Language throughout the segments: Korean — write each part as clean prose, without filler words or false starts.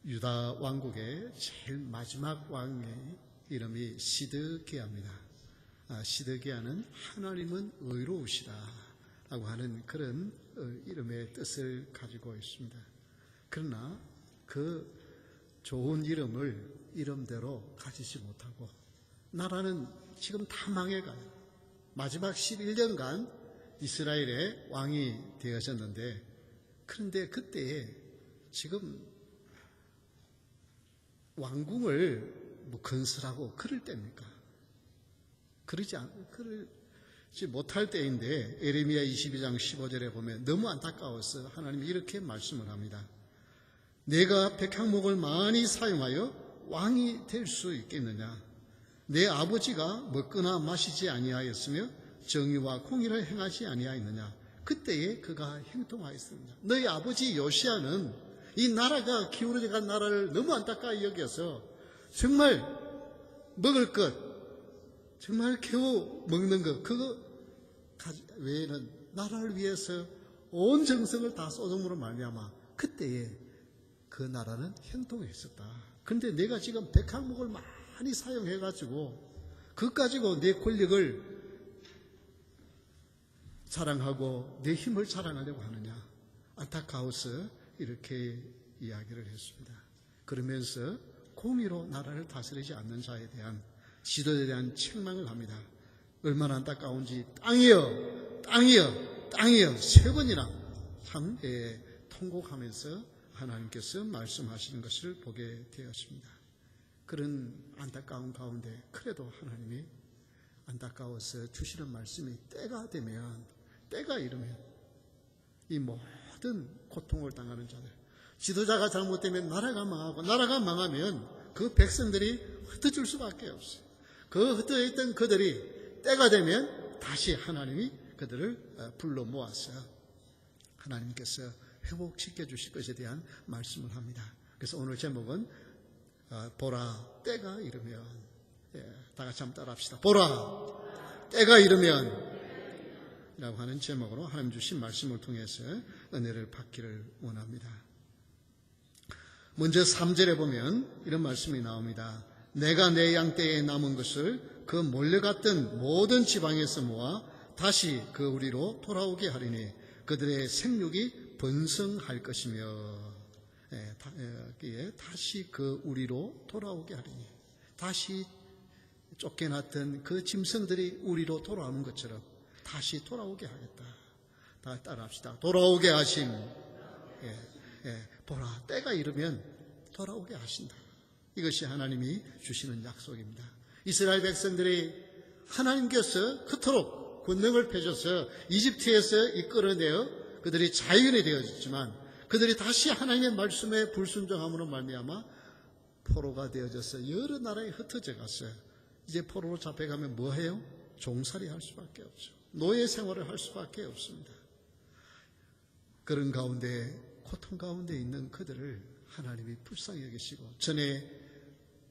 유다 왕국의 제일 마지막 왕의 이름이 시드기야입니다. 시드기야는 하나님은 의로우시다 라고 하는 그런 이름의 뜻을 가지고 있습니다. 그러나 그 좋은 이름대로 가지지 못하고 나라는 지금 다 망해가요. 마지막 11년간 이스라엘의 왕이 되어졌는데, 그런데 그때에 지금 왕궁을 건설하고 그럴 때입니까? 그러지 못할 때인데, 에레미야 22장 15절에 보면 너무 안타까워서 하나님이 이렇게 말씀을 합니다. 내가 백향목을 많이 사용하여 왕이 될 수 있겠느냐? 내 아버지가 먹거나 마시지 아니하였으며 정의와 공의를 행하지 아니하였느냐? 그때에 그가 형통하였습니다. 너희 아버지 요시야는 이 나라가 기울어져간 나라를 너무 안타까이 여겨서 정말 먹을 것, 정말 겨우 먹는 것, 그거 외에는 나라를 위해서 온 정성을 다 쏟음으로 말미암아 그때에 그 나라는 형통했었다. 그런데 내가 지금 백향목을 많이 사용해가지고 그것 가지고 내 권력을 자랑하고 내 힘을 자랑하려고 하느냐? 안타까워서 이렇게 이야기를 했습니다. 그러면서 공의로 나라를 다스리지 않는 자에 대한 지도에 대한 책망을 합니다. 얼마나 안타까운지 땅이여 땅이여 땅이여 세 번이나 참 통곡하면서 하나님께서 말씀하시는 것을 보게 되었습니다. 그런 안타까운 가운데 그래도 하나님이 안타까워서 주시는 말씀이 때가 이르면 이 모든 고통을 당하는 자들, 지도자가 잘못되면 나라가 망하고, 나라가 망하면 그 백성들이 흩어질 수밖에 없어요. 그 흩어져 있던 그들이 때가 되면 다시 하나님이 그들을 불러 모아서 하나님께서 회복시켜 주실 것에 대한 말씀을 합니다. 그래서 오늘 제목은 보라 때가 이르면, 다 같이 한번 따라합시다. 보라 때가 이르면 라고 하는 제목으로 하나님 주신 말씀을 통해서 은혜를 받기를 원합니다. 먼저 3절에 보면 이런 말씀이 나옵니다. 내가 내 양떼에 남은 것을 그 몰려갔던 모든 지방에서 모아 다시 그 우리로 돌아오게 하리니 그들의 생육이 번성할 것이며, 다시 그 우리로 돌아오게 하리니, 다시 쫓겨났던 그 짐승들이 우리로 돌아오는 것처럼 다시 돌아오게 하겠다. 다 따라합시다. 돌아오게 하심. 보라 때가 이르면 돌아오게 하신다. 이것이 하나님이 주시는 약속입니다. 이스라엘 백성들이 하나님께서 그토록 권능을 펴줘서 이집트에서 이끌어내어 그들이 자유인이 되어졌지만, 그들이 다시 하나님의 말씀에 불순종함으로 말미암아 포로가 되어져서 여러 나라에 흩어져 갔어요. 이제 포로로 잡혀가면 뭐해요? 종살이 할 수밖에 없죠. 노예 생활을 할 수밖에 없습니다. 그런 가운데, 고통 가운데 있는 그들을 하나님이 불쌍히 여기시고 전에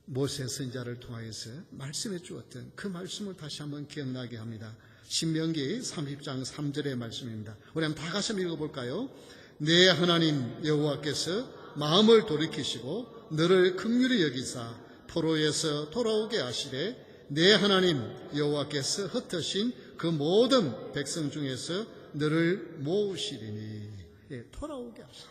모세 선지자를 통하여서 말씀해 주었던 그 말씀을 다시 한번 기억나게 합니다. 신명기 30장 3절의 말씀입니다. 우리 한번 다 같이 읽어볼까요? 내 하나님 여호와께서 마음을 돌이키시고 너를 긍휼히 여기사 포로에서 돌아오게 하시되 내 하나님 여호와께서 흩으신 그 모든 백성 중에서 너를 모으시리니. 돌아오게 하시다.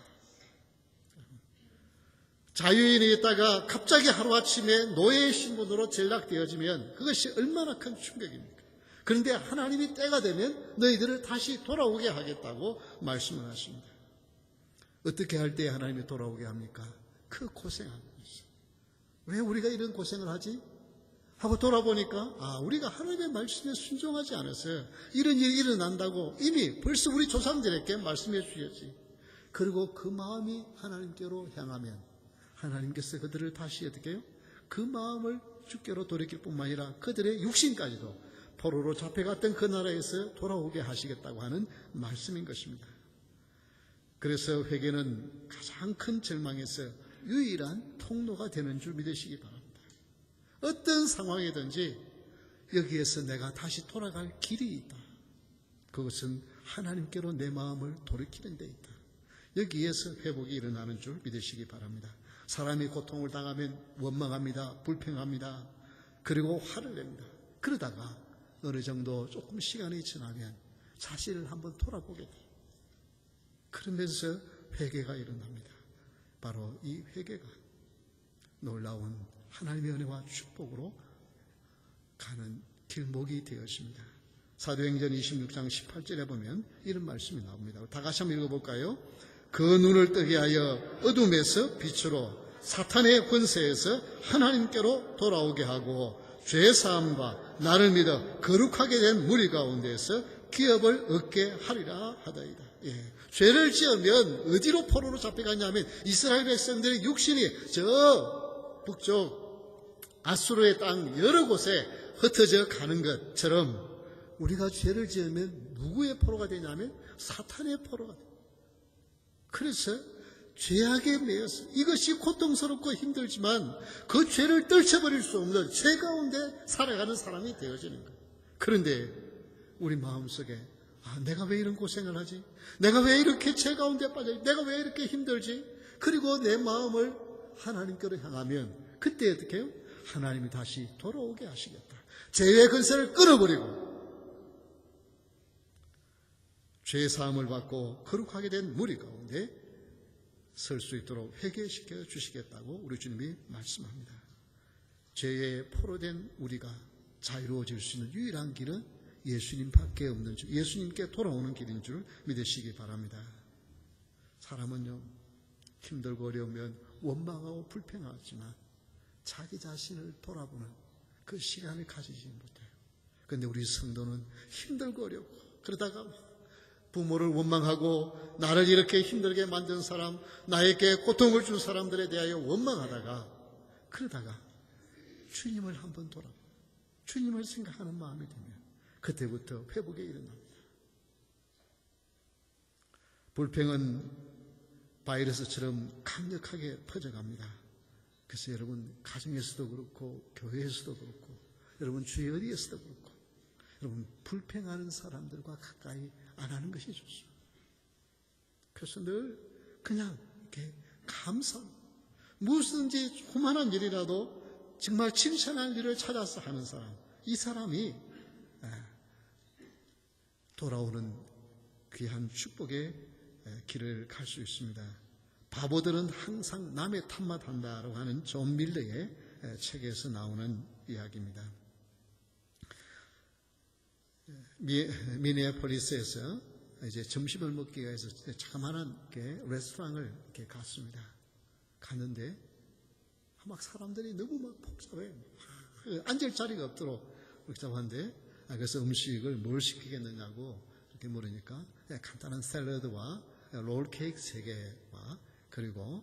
자유인이 있다가 갑자기 하루아침에 노예의 신분으로 전락되어지면 그것이 얼마나 큰 충격입니까? 그런데 하나님이 때가 되면 너희들을 다시 돌아오게 하겠다고 말씀을 하십니다. 어떻게 할 때 하나님이 돌아오게 합니까? 그 고생하는 것이죠. 왜 우리가 이런 고생을 하지? 하고 돌아보니까 우리가 하나님의 말씀에 순종하지 않아서 이런 일이 일어난다고 이미 벌써 우리 조상들에게 말씀해 주셨지. 그리고 그 마음이 하나님께로 향하면 하나님께서 그들을 다시 어떻게 해요? 그 마음을 주께로 돌이킬 뿐만 아니라 그들의 육신까지도 포로로 잡혀갔던 그 나라에서 돌아오게 하시겠다고 하는 말씀인 것입니다. 그래서 회개는 가장 큰 절망에서 유일한 통로가 되는 줄 믿으시기 바랍니다. 어떤 상황이든지 여기에서 내가 다시 돌아갈 길이 있다. 그것은 하나님께로 내 마음을 돌이키는 데 있다. 여기에서 회복이 일어나는 줄 믿으시기 바랍니다. 사람이 고통을 당하면 원망합니다. 불평합니다. 그리고 화를 냅니다. 그러다가 어느 정도 조금 시간이 지나면 자신을 한번 돌아보게 돼요. 그러면서 회개가 일어납니다. 바로 이 회개가 놀라운 하나님의 은혜와 축복으로 가는 길목이 되었습니다. 사도행전 26장 18절에 보면 이런 말씀이 나옵니다. 다 같이 한번 읽어볼까요? 그 눈을 뜨게 하여 어둠에서 빛으로 사탄의 권세에서 하나님께로 돌아오게 하고 죄사함과 나를 믿어 거룩하게 된 무리 가운데서 기업을 얻게 하리라 하다이다. 죄를 지으면 어디로 포로로 잡혀가냐면 이스라엘 백성들의 육신이 저 북쪽 아수르의 땅 여러 곳에 흩어져 가는 것처럼 우리가 죄를 지으면 누구의 포로가 되냐면 사탄의 포로가 돼요. 그래서 죄악에 매여서 이것이 고통스럽고 힘들지만 그 죄를 떨쳐버릴 수 없는 죄 가운데 살아가는 사람이 되어지는 거예요. 그런데 우리 마음속에 내가 왜 이런 고생을 하지? 내가 왜 이렇게 죄 가운데 빠져? 내가 왜 이렇게 힘들지? 그리고 내 마음을 하나님께로 향하면 그때 어떻게 해요? 하나님이 다시 돌아오게 하시겠다. 죄의 근세를 끊어버리고 죄의 사함을 받고 거룩하게 된 무리 가운데 설 수 있도록 회개시켜 주시겠다고 우리 주님이 말씀합니다. 죄에 포로된 우리가 자유로워질 수 있는 유일한 길은 예수님밖에 없는 줄, 예수님께 돌아오는 길인 줄 믿으시기 바랍니다. 사람은요, 힘들고 어려우면 원망하고 불평하지만 자기 자신을 돌아보는 그 시간을 가지지 못해요. 그런데 우리 성도는 힘들고 어렵고 그러다가 부모를 원망하고 나를 이렇게 힘들게 만든 사람, 나에게 고통을 준 사람들에 대하여 원망하다가 그러다가 주님을 한번 돌아보고 주님을 생각하는 마음이 되면 그때부터 회복에 일어납니다. 불평은 바이러스처럼 강력하게 퍼져갑니다. 그래서 여러분 가정에서도 그렇고 교회에서도 그렇고 여러분 주위 어디에서도 그렇고 여러분 불평하는 사람들과 가까이 안 하는 것이 좋습니다. 그래서 늘 그냥 이렇게 무엇이든지 조그만한 일이라도 정말 칭찬할 일을 찾아서 하는 사람, 이 사람이 돌아오는 귀한 축복의 길을 갈 수 있습니다. 바보들은 항상 남의 탓만 한다라고 하는 존 밀러의 책에서 나오는 이야기입니다. 미네아폴리스에서 이제 점심을 먹기 위해서 자그마한 레스토랑을 이렇게 갔습니다. 갔는데 막 사람들이 너무 막 복잡해. 앉을 자리가 없도록 복잡한데 그래서 음식을 뭘 시키겠느냐고 이렇게 물으니까 간단한 샐러드와 롤 케이크 3개와 그리고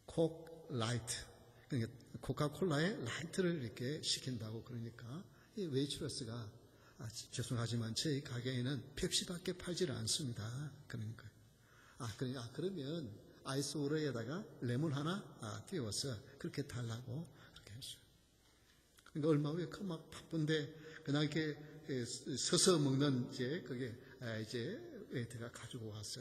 콕 라이트, 그러니까 코카콜라의 라이트를 이렇게 시킨다고 그러니까 이 웨이트러스가 죄송하지만 저희 가게에는 펩시밖에 팔지를 않습니다. 그러니까 그러면 아이스 오레에다가 레몬 하나 띄워서 그렇게 달라고 그렇게 했어요. 그러니까 얼마 후에 막 바쁜데 그냥 이렇게 서서 먹는 그게 이제 웨이트가 가지고 와서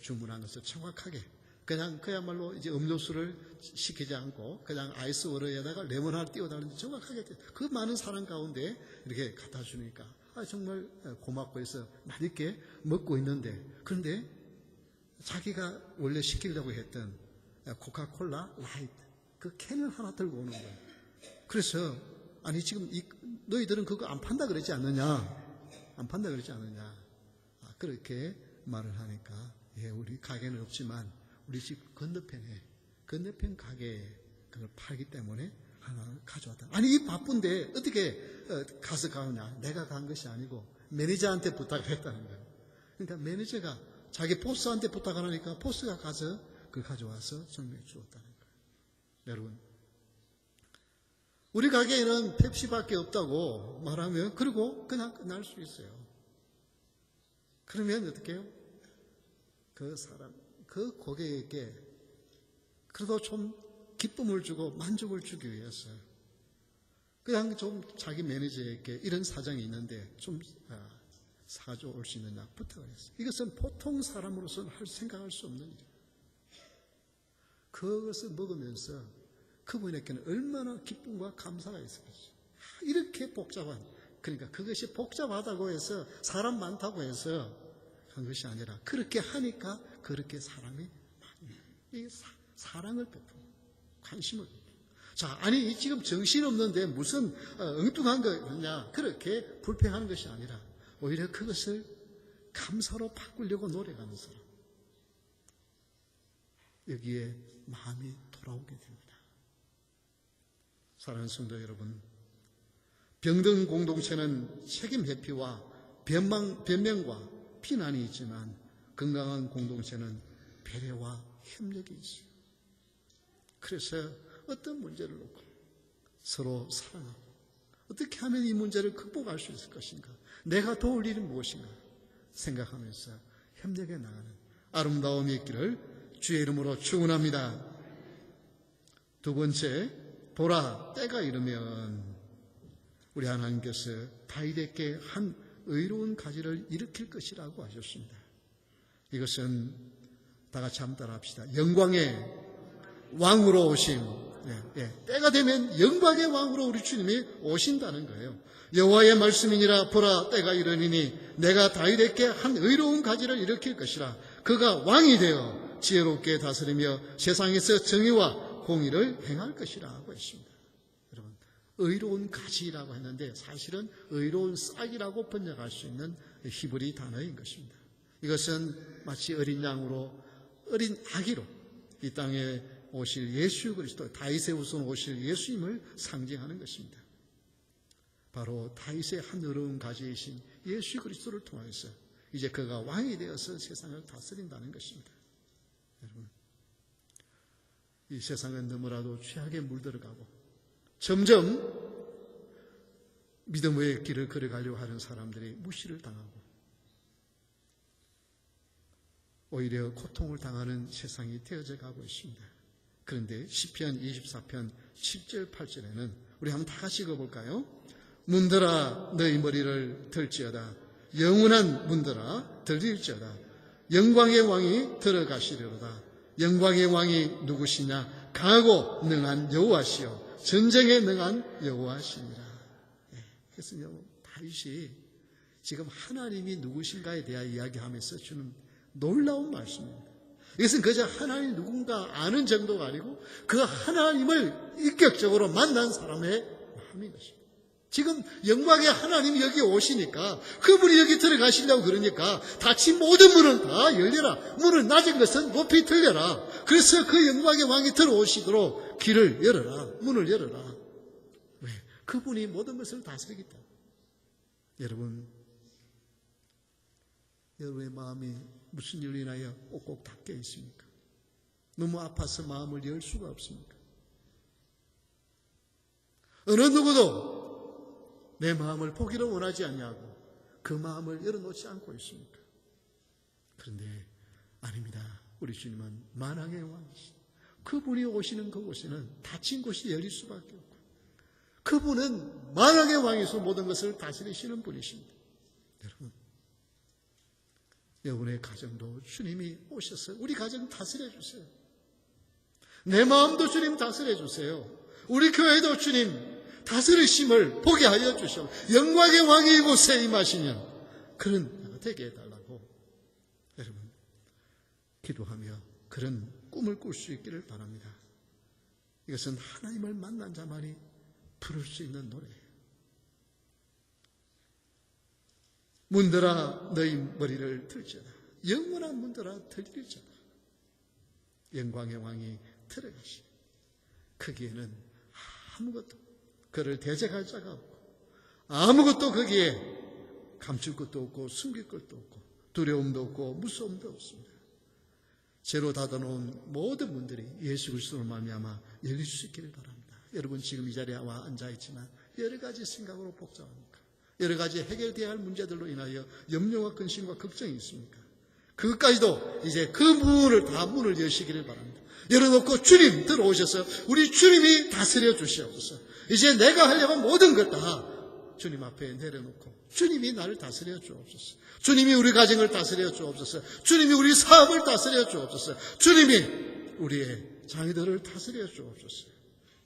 주문한 것을 정확하게 그야말로 이제 음료수를 시키지 않고 그냥 아이스 워터에다가 레몬 하나 띄워달라는데 정확하게 그 많은 사람 가운데 이렇게 갖다 주니까 정말 고맙고 해서 맛있게 먹고 있는데 그런데 자기가 원래 시키려고 했던 코카콜라 라이트 그 캔을 하나 들고 오는 거예요. 그래서 지금 너희들은 그거 안 판다 그러지 않느냐? 안 판다 그러지 않느냐? 그렇게 말을 하니까 우리 가게는 없지만 우리 집 건너편 가게에 그걸 팔기 때문에 하나 가져왔다. 이 바쁜데 어떻게 가서 가느냐? 내가 간 것이 아니고 매니저한테 부탁을 했다는 거예요. 그러니까 매니저가 자기 보스한테 부탁하니까 보스가 가서 그걸 가져와서 정리해 주었다는 거예요. 여러분, 우리 가게에는 펩시밖에 없다고 말하면 그리고 그냥 끝날 수 있어요. 그러면 어떻게 해요? 그 사람, 그 고객에게 그래도 좀 기쁨을 주고 만족을 주기 위해서 그냥 좀 자기 매니저에게 이런 사정이 있는데 좀 사줘올 수 있느냐 부탁을 했어요. 이것은 보통 사람으로서는 생각할 수 없는 일이에요. 그것을 먹으면서 그분에게는 얼마나 기쁨과 감사가 있었겠어요. 이렇게 복잡한, 그러니까 그것이 복잡하다고 해서 사람 많다고 해서 한 것이 아니라 그렇게 하니까 그렇게 사람이 많이 사랑을 베푸고 관심을 베푸고. 자, 아니 지금 정신없는데 무슨 엉뚱한 거냐 그렇게 불평하는 것이 아니라 오히려 그것을 감사로 바꾸려고 노력하는 사람, 여기에 마음이 돌아오게 됩니다. 사랑하는 성도 여러분, 병든 공동체는 책임 회피와 변명과 비난이 있지만 건강한 공동체는 배려와 협력이 있어요. 그래서 어떤 문제를 놓고 서로 사랑하고 어떻게 하면 이 문제를 극복할 수 있을 것인가, 내가 도울 일은 무엇인가 생각하면서 협력해 나가는 아름다움이 있기를 주의 이름으로 축원합니다. 두 번째, 보라, 때가 이르면 우리 하나님께서 다윗에게 한 의로운 가지를 일으킬 것이라고 하셨습니다. 이것은 다 같이 한번 따라합시다. 영광의 왕으로 오심. 때가 되면 영광의 왕으로 우리 주님이 오신다는 거예요. 여호와의 말씀이니라. 보라, 때가 이르니니 내가 다윗에게 한 의로운 가지를 일으킬 것이라. 그가 왕이 되어 지혜롭게 다스리며 세상에서 정의와 공의를 행할 것이라 하고 했습니다. 여러분, 의로운 가지라고 했는데 사실은 의로운 싹이라고 번역할 수 있는 히브리 단어인 것입니다. 이것은 마치 어린 양으로, 어린 아기로 이 땅에 오실 예수 그리스도, 다윗의 후손 오실 예수님을 상징하는 것입니다. 바로 다윗의 한 의로운 가지이신 예수 그리스도를 통해서 이제 그가 왕이 되어서 세상을 다스린다는 것입니다. 여러분, 이 세상은 너무나도 죄악에 물들어가고 점점 믿음의 길을 걸어가려고 하는 사람들이 무시를 당하고 오히려 고통을 당하는 세상이 되어져 가고 있습니다. 그런데 시편 24편 7절 8절에는 우리 한번 다 같이 읽어볼까요? 문들아 너희 머리를 들지어다. 영원한 문들아 들릴지어다. 영광의 왕이 들어가시려로다. 영광의 왕이 누구시냐? 강하고 능한 여호와시요 전쟁에 능한 여호와시니라. 그래서 다윗이 지금 하나님이 누구신가에 대해 이야기하면서 주는 놀라운 말씀입니다. 이것은 그저 하나님이 누군가 아는 정도가 아니고 그 하나님을 인격적으로 만난 사람의 마음인 것입니다. 지금 영광의 하나님이 여기 오시니까 그분이 여기 들어가시려고 그러니까 닫힌 모든 문은 다 열려라. 문을 낮은 것은 높이 들려라. 그래서 그 영광의 왕이 들어오시도록 길을 열어라. 문을 열어라. 왜? 그분이 모든 것을 다스리기 때문에. 여러분의 마음이 무슨 일로 인하여 꼭꼭 닫혀 있습니까? 너무 아파서 마음을 열 수가 없습니까? 어느 누구도 내 마음을 보기를 원하지 않냐고 그 마음을 열어놓지 않고 있습니까? 그런데 아닙니다. 우리 주님은 만왕의 왕이시다. 그분이 오시는 그곳에는 닫힌 곳이 열릴 수밖에 없고 그분은 만왕의 왕이서 모든 것을 다스리시는 분이십니다. 여러분의 가정도 주님이 오셔서 우리 가정 다스려 주세요. 내 마음도 주님 다스려 주세요. 우리 교회도 주님 다스리심을 보게 하여 주시오. 영광의 왕이 이곳에 임하시면 그런 때가 되게 해달라고 여러분 기도하며 그런 꿈을 꿀 수 있기를 바랍니다. 이것은 하나님을 만난 자만이 부를 수 있는 노래예요. 문들아 너희 머리를 들지어다. 영원한 문들아 들릴지어다. 영광의 왕이 들어가시. 거기에는 아무것도 그를 대적할 자가 없고 아무것도 거기에 감출 것도 없고 숨길 것도 없고 두려움도 없고 무서움도 없습니다. 죄로 닫아놓은 모든 문들이 예수 그리스도로 말미암아 열릴 수 있기를 바랍니다. 여러분 지금 이 자리에 와 앉아있지만 여러 가지 생각으로 복잡합니까? 여러 가지 해결되어야 할 문제들로 인하여 염려와 근심과 걱정이 있습니까? 그것까지도 이제 그 문을 다 문을 여시기를 바랍니다. 열어놓고 주님 들어오셔서 우리 주님이 다스려 주시옵소서. 이제 내가 하려고 모든 것 다 주님 앞에 내려놓고 주님이 나를 다스려 주옵소서. 주님이 우리 가정을 다스려 주옵소서. 주님이 우리 사업을 다스려 주옵소서. 주님이 우리의 자녀들을 다스려 주옵소서.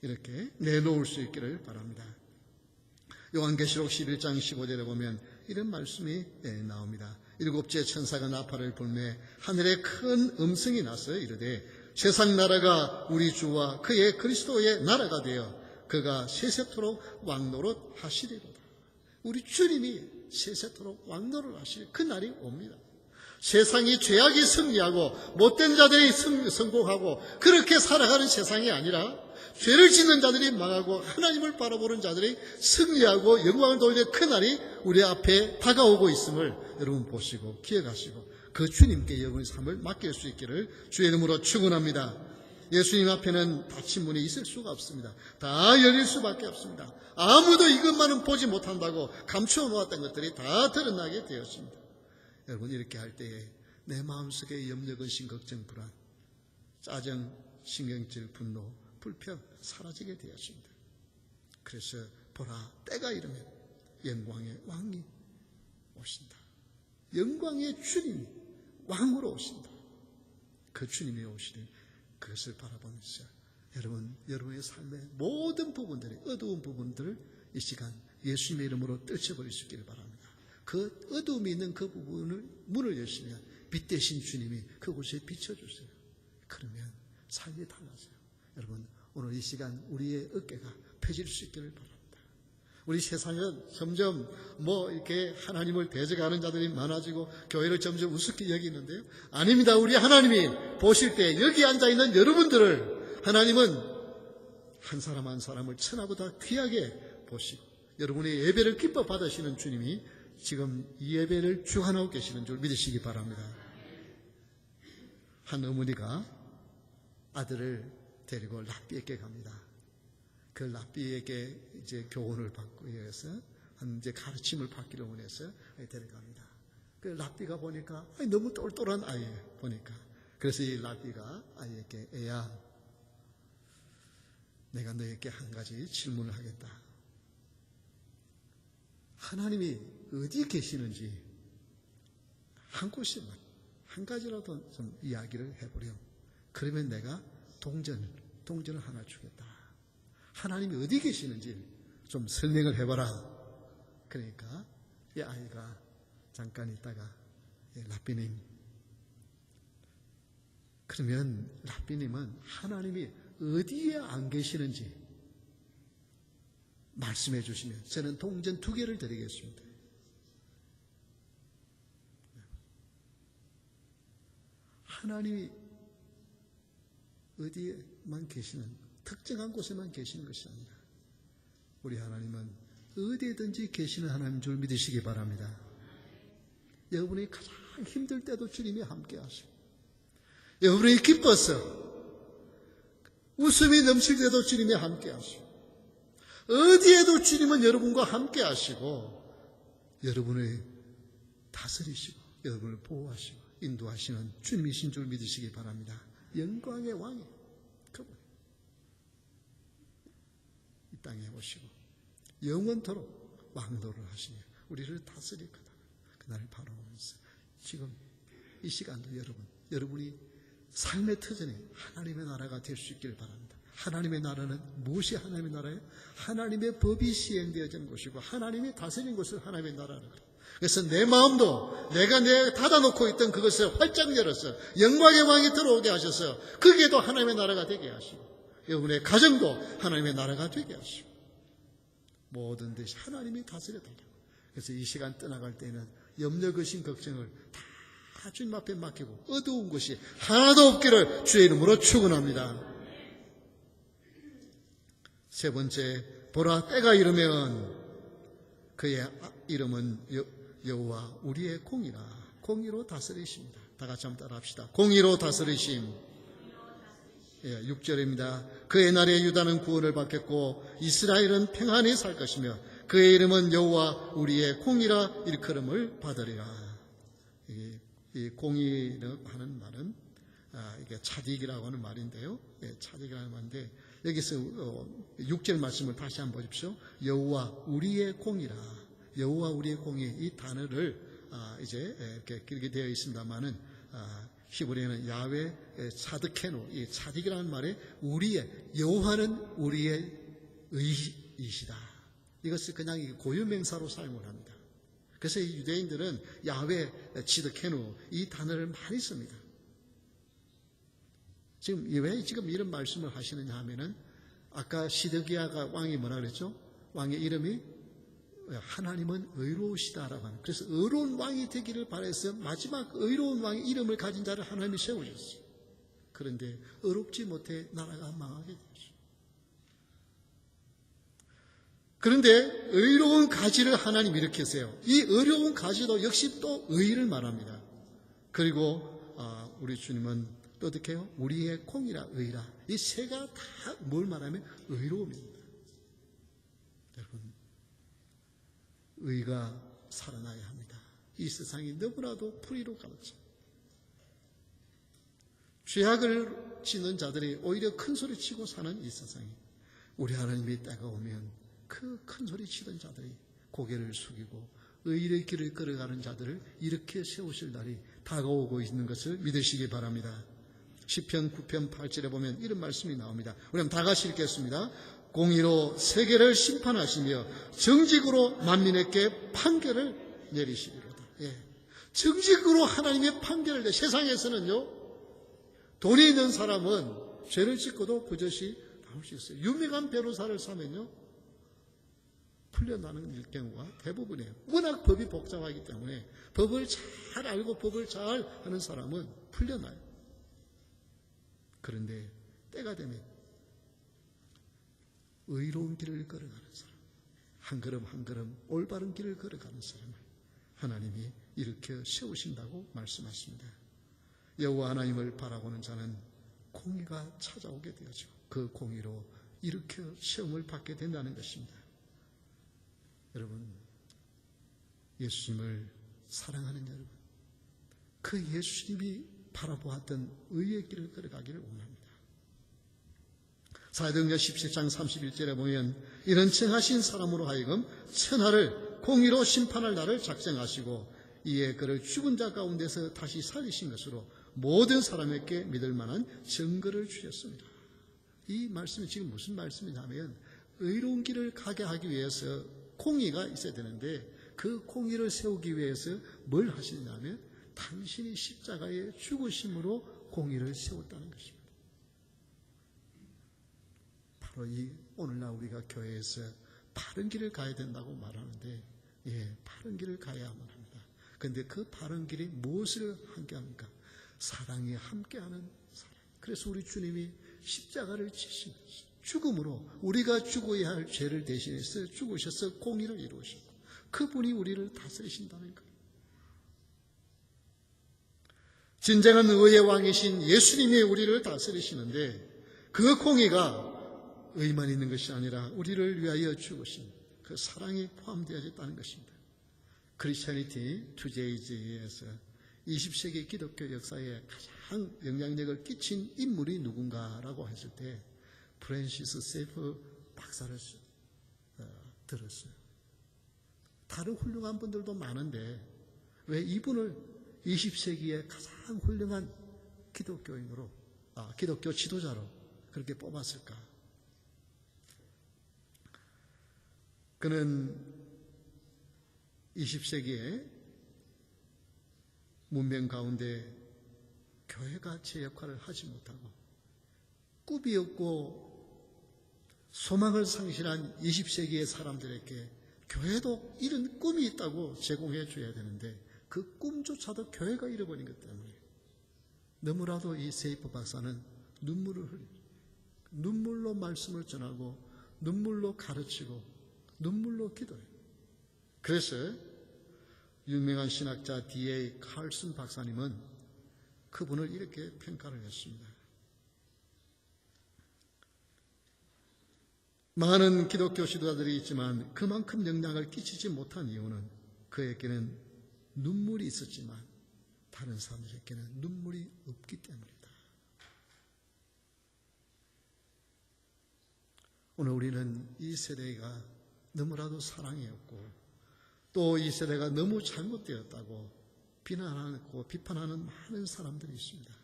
이렇게 내놓을 수 있기를 바랍니다. 요한계시록 11장 15절에 보면 이런 말씀이 나옵니다. 일곱째 천사가 나팔을 불매 하늘에 큰 음성이 나서 이르되 세상 나라가 우리 주와 그의 그리스도의 나라가 되어 그가 세세토록 왕노릇 하시리로다. 우리 주님이 세세토록 왕노릇 하실 그 날이 옵니다. 세상이 죄악이 승리하고 못된 자들이 성공하고 그렇게 살아가는 세상이 아니라 죄를 짓는 자들이 망하고 하나님을 바라보는 자들이 승리하고 영광을 돌리는 그 날이 우리 앞에 다가오고 있음을 여러분 보시고 기억하시고 그 주님께 여러분의 삶을 맡길 수 있기를 주의 이름으로 축원합니다. 예수님 앞에는 닫힌 문이 있을 수가 없습니다. 다 열릴 수밖에 없습니다. 아무도 이것만은 보지 못한다고 감추어 놓았던 것들이 다 드러나게 되었습니다. 여러분 이렇게 할 때에 내 마음속에 염려, 근심, 걱정, 불안, 짜증, 신경질, 분노, 불평 사라지게 되었습니다. 그래서 보라 때가 이르면 영광의 왕이 오신다. 영광의 주님이 왕으로 오신다. 그 주님이 오시는 그것을 바라보면서 여러분 여러분의 삶의 모든 부분들이 어두운 부분들을 이 시간 예수님의 이름으로 떨쳐버릴 수 있기를 바랍니다. 그 어두움이 있는 그 부분을 문을 여시면 빛 대신 주님이 그곳에 비춰주세요. 그러면 삶이 달라져요. 여러분 오늘 이 시간 우리의 어깨가 펴질 수 있기를 바랍니다. 우리 세상은 점점 이렇게 하나님을 대적하는 자들이 많아지고 교회를 점점 우습게 여기는데요. 아닙니다. 우리 하나님이 보실 때 여기 앉아있는 여러분들을 하나님은 한 사람 한 사람을 천하보다 귀하게 보시고 여러분의 예배를 기뻐 받으시는 주님이 지금 이 예배를 주관하고 계시는 줄 믿으시기 바랍니다. 한 어머니가 아들을 데리고 랍비에게 갑니다. 그 랍비에게 이제 교훈을 받고 위해서 이제 가르침을 받기를 원해서 데려갑니다. 그 랍비가 보니까 너무 똘똘한 아이예요. 보니까 그래서 이 랍비가 아이에게 애야, 내가 너에게 한 가지 질문을 하겠다. 하나님이 어디 계시는지 한 곳에만 한 가지라도 좀 이야기를 해보렴. 그러면 내가 동전을 하나 주겠다. 하나님이 어디 계시는지 좀 설명을 해봐라. 그러니까 이 아이가 잠깐 있다가 랍비님, 그러면 랍비님은 하나님이 어디에 안 계시는지 말씀해 주시면 저는 동전 2개를 드리겠습니다. 하나님이 어디에만 계시는 특정한 곳에만 계시는 것이 아니라 우리 하나님은 어디에든지 계시는 하나님인 줄 믿으시기 바랍니다. 여러분이 가장 힘들 때도 주님이 함께 하시고 여러분이 기뻐서 웃음이 넘칠 때도 주님이 함께 하시고 어디에도 주님은 여러분과 함께 하시고 여러분을 다스리시고 여러분을 보호하시고 인도하시는 주님이신 줄 믿으시기 바랍니다. 영광의 왕이 그분 이 땅에 오시고 영원토록 왕도를 하시며 우리를 다스릴 거다. 그날을 바라보면서 지금 이 시간도 여러분이 삶의 터전에 하나님의 나라가 될 수 있기를 바랍니다. 하나님의 나라는 무엇이 하나님의 나라예요? 하나님의 법이 시행되어진 곳이고 하나님이 다스린 곳을 하나님의 나라라고 그래요. 그래서 내 마음도 내가 닫아놓고 있던 그것을 활짝 열어서 영광의 왕이 들어오게 하셔서 거기에도 하나님의 나라가 되게 하시고 여러분의 가정도 하나님의 나라가 되게 하시고 모든 것이 하나님이 다스려달라고. 그래서 이 시간 떠나갈 때는 염려, 근심, 걱정을 다 주님 앞에 맡기고 어두운 것이 하나도 없기를 주의 이름으로 축원합니다. 세 번째, 보라 때가 이르면 그의 이름은 여호와 우리의 공이라. 공의로 다스리십니다. 다 같이 한번 따라합시다. 공의로 다스리심. 6절입니다. 그의 날에 유다는 구원을 받겠고 이스라엘은 평안히 살 것이며 그의 이름은 여호와 우리의 공이라 일컬음을 받으리라. 이 공의라고 하는 말은 이게 차딕이라고 하는 말인데요. 예, 차딕이라는 말인데 여기서 6절 말씀을 다시 한번 보십시오. 여호와 우리의 공이라. 여호와 우리의 공이 이 단어를 이제 이렇게 길게 되어 있습니다만은 히브리어는 야훼 차드케노, 이 차딕이라는 말에 우리의, 여호와는 우리의 의이시다. 이것을 그냥 고유명사로 사용을 합니다. 그래서 이 유대인들은 야훼 치드케누 이 단어를 많이 씁니다. 지금 왜 지금 이런 말씀을 하시느냐 하면은 아까 시드기야가 왕이 뭐라 그랬죠? 왕의 이름이 하나님은 의로우시다라고 하는. 그래서 의로운 왕이 되기를 바라서 마지막 의로운 왕의 이름을 가진 자를 하나님이 세우셨어요. 그런데 의롭지 못해 나라가 망하게 되었어요. 그런데 의로운 가지를 하나님이 일으켰어요. 이 의로운 가지도 역시 또 의를 말합니다. 그리고 우리 주님은 또 어떻게 해요? 우리의 공이라 의라. 이 세가 다 뭘 말하면 의로움입니다. 여러분, 의가 살아나야 합니다. 이 세상이 너무나도 불의로 가득 죄악을 짓는 자들이 오히려 큰 소리 치고 사는 이 세상에 우리 하나님이 때가 오면 그 큰 소리 치던 자들이 고개를 숙이고 의의 길을 걸어가는 자들을 이렇게 세우실 날이 다가오고 있는 것을 믿으시기 바랍니다. 시편 9편 8절에 보면 이런 말씀이 나옵니다. 우리 한번 다 같이 읽겠습니다. 공의로 세계를 심판하시며 정직으로 만민에게 판결을 내리시리로다. 예. 정직으로 하나님의 판결을 내. 세상에서는요, 돈이 있는 사람은 죄를 짓고도 버젓이 나올 수 있어요. 유명한 변호사를 사면요, 풀려나는 경우가 대부분이에요. 워낙 법이 복잡하기 때문에 법을 잘 알고 법을 잘 하는 사람은 풀려나요. 그런데 때가 되면 의로운 길을 걸어가는 사람, 한 걸음 한 걸음 올바른 길을 걸어가는 사람을 하나님이 일으켜 세우신다고 말씀하십니다. 여호와 하나님을 바라보는 자는 공의가 찾아오게 되어지고 그 공의로 일으켜 시험을 받게 된다는 것입니다. 여러분, 예수님을 사랑하는 여러분, 그 예수님이 바라보았던 의의 길을 걸어가기를 원합니다. 사도행전 17장 31절에 보면 이런 청하신 사람으로 하여금 천하를 공의로 심판할 날을 작정하시고 이에 그를 죽은 자 가운데서 다시 살리신 것으로 모든 사람에게 믿을 만한 증거를 주셨습니다. 이 말씀이 지금 무슨 말씀이냐면 의로운 길을 가게 하기 위해서 공의가 있어야 되는데 그 공의를 세우기 위해서 뭘 하시냐면 당신이 십자가에 죽으심으로 공의를 세웠다는 것입니다. 바로 이 오늘날 우리가 교회에서 바른 길을 가야 된다고 말하는데, 예, 바른 길을 가야만 합니다. 그런데 그 바른 길이 무엇을 함께합니까? 사랑이 함께하는 사랑. 그래서 우리 주님이 십자가를 지신 죽음으로 우리가 죽어야 할 죄를 대신해서 죽으셔서 공의를 이루셨고 그분이 우리를 다스리신다는 거예요. 진정한 의의 왕이신 예수님이 우리를 다스리시는데 그 공의가 의만 있는 것이 아니라 우리를 위하여 죽으신 그 사랑이 포함되어 있다는 것입니다. 크리스천리티 투데이즈에서 20세기 기독교 역사에 가장 영향력을 끼친 인물이 누군가라고 했을 때 프랜시스 세이프 박사를 들었어요. 다른 훌륭한 분들도 많은데 왜 이분을 20세기의 가장 훌륭한 기독교인으로, 기독교 지도자로 그렇게 뽑았을까? 그는 20세기에 문명 가운데 교회가 제 역할을 하지 못하고 꿈이 없고 소망을 상실한 20세기의 사람들에게 교회도 이런 꿈이 있다고 제공해 줘야 되는데 그 꿈조차도 교회가 잃어버린 것 때문에 너무나도 이 세이프 박사는 눈물을 흘립니다. 눈물로 말씀을 전하고 눈물로 가르치고 눈물로 기도해요. 그래서 유명한 신학자 D.A. 칼슨 박사님은 그분을 이렇게 평가를 했습니다. 많은 기독교 지도자들이 있지만 그만큼 영향을 끼치지 못한 이유는 그에게는 눈물이 있었지만 다른 사람들에게는 눈물이 없기 때문이다. 오늘 우리는 이 세대가 너무나도 사랑이 없고 또 이 세대가 너무 잘못되었다고 비난하고 비판하는 많은 사람들이 있습니다.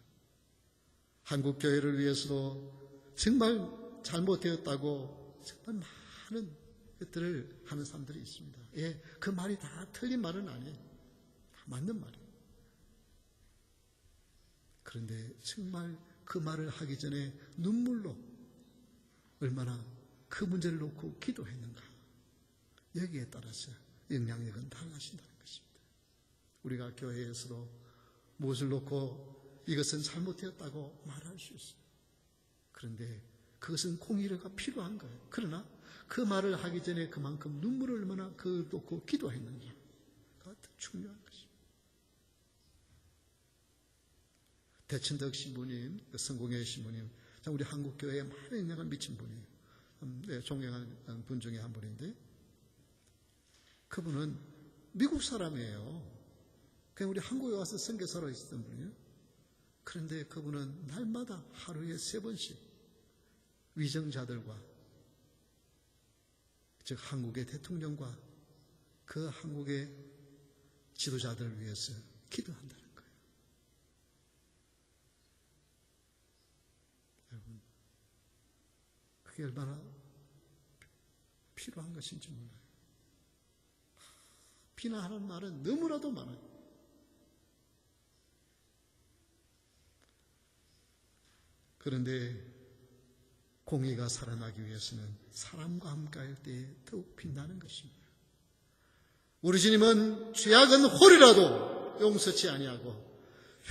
한국 교회를 위해서도 정말 잘못되었다고 정말 많은 것들을 하는 사람들이 있습니다. 예, 그 말이 다 틀린 말은 아니에요. 다 맞는 말이에요. 그런데 정말 그 말을 하기 전에 눈물로 얼마나 그 문제를 놓고 기도했는가, 여기에 따라서 영향력은 달라진다는 것입니다. 우리가 교회에서도 무엇을 놓고 이것은 잘못되었다고 말할 수 있어요. 그런데 그것은 공의가 필요한 거예요. 그러나 그 말을 하기 전에 그만큼 눈물을 얼마나 그걸 놓고 기도했는가, 그가 더 중요한 것입니다. 대천덕 신부님, 성공회 신부님, 우리 한국 교회에 많은 영향을 미친 분이에요. 존경하는 분 중에 한 분인데, 그분은 미국 사람이에요. 그냥 우리 한국에 와서 선교사로 있었던 분이에요. 그런데 그분은 날마다 하루에 3번씩 위정자들과, 즉 한국의 대통령과 그 한국의 지도자들을 위해서 기도한다는 거예요. 여러분, 그게 얼마나 필요한 것인지 몰라요. 비난하는 말은 너무나도 많아요. 그런데 공의가 살아나기 위해서는 사람과 함께할 때에 더욱 빛나는 것입니다. 우리 주님은 죄악은 홀이라도 용서치 아니하고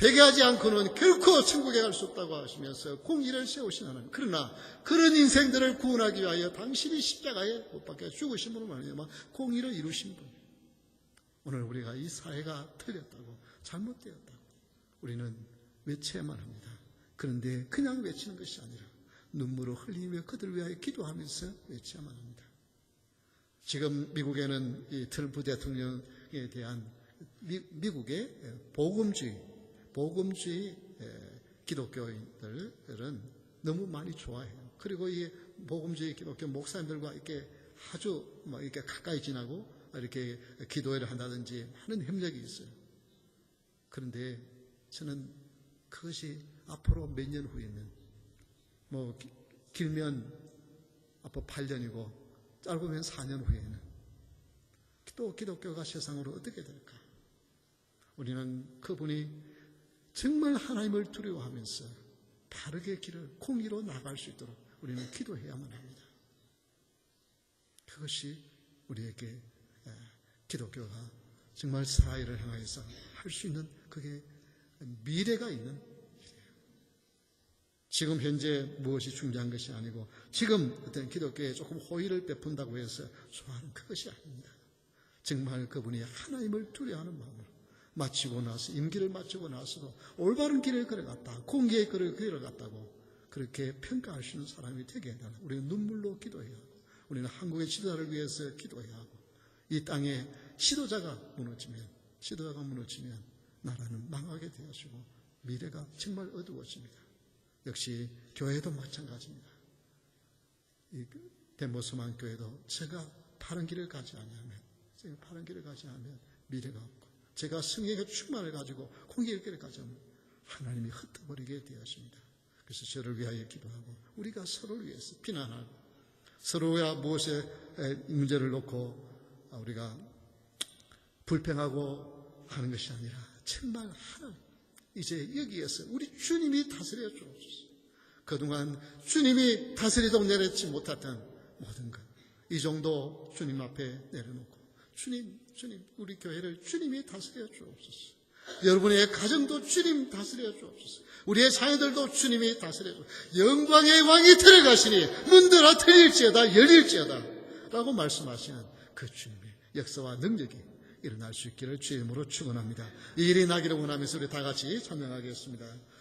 회개하지 않고는 결코 천국에 갈 수 없다고 하시면서 공의를 세우신 하나님. 그러나 그런 인생들을 구원하기 위하여 당신이 십자가에 못 박혀 죽으심으로 말미암아 공의를 이루신 분. 오늘 우리가 이 사회가 틀렸다고, 잘못되었다고 우리는 외쳐야만 합니다. 그런데 그냥 외치는 것이 아니라 눈물을 흘리며 그들을 위하여 기도하면서 외쳐야만 합니다. 지금 미국에는 이 트럼프 대통령에 대한 미국의 복음주의 기독교인들은 너무 많이 좋아해요. 그리고 이 복음주의 기독교 목사님들과 이렇게 아주 이렇게 가까이 지나고 이렇게 기도회를 한다든지 하는 협력이 있어요. 그런데 저는 그것이 앞으로 몇 년 후에는 길면 앞으로 8년이고 짧으면 4년 후에는 또 기독교가 세상으로 어떻게 될까? 우리는 그분이 정말 하나님을 두려워하면서 바르게 길을 공의로 나갈 수 있도록 우리는 기도해야만 합니다. 그것이 우리에게 기독교가 정말 사회를 향해서 할 수 있는 그게 미래가 있는 일이에요. 지금 현재 무엇이 중요한 것이 아니고 지금 어떤 기독교에 조금 호의를 베푼다고 해서 좋아하는 그것이 아닙니다. 정말 그분이 하나님을 두려워하는 마음으로 마치고 나서 임기를 마치고 나서도 올바른 길을 걸어갔다, 공의의 길을 걸어갔다고 그렇게 평가하시는 사람이 되게 해달라. 우리는 눈물로 기도해야 하고 우리는 한국의 지도자를 위해서 기도해야 하고 이 땅에 지도자가 무너지면 나라는 망하게 되어지고 미래가 정말 어두워집니다. 역시 교회도 마찬가지입니다. 이 데모스만 교회도 제가 바른 길을 가지 않으면 미래가 없고 제가 성령의 충만을 가지고 공의의 길을 가지면 하나님이 흩어버리게 되었습니다. 그래서 저를 위하여 기도하고 우리가 서로를 위해서 비난하고 서로가 무엇에 문제를 놓고 우리가 불평하고 하는 것이 아니라 정말 하나님 이제 여기에서 우리 주님이 다스려 주옵소서. 그동안 주님이 다스리도록 내려지 못했던 모든 것 이 정도 주님 앞에 내려놓고 주님 우리 교회를 주님이 다스려 주옵소서. 여러분의 가정도 주님 다스려 주옵소서. 우리의 자녀들도 주님이 다스려 주옵소서. 영광의 왕이 들어가시니 문들아 트일지어다 열릴지어다 라고 말씀하시는 그 주님의 역사와 능력이 일어날 수 있기를 주의 이름으로 축원합니다. 이 일이 나기를 원하면서 우리 다 같이 찬양하겠습니다.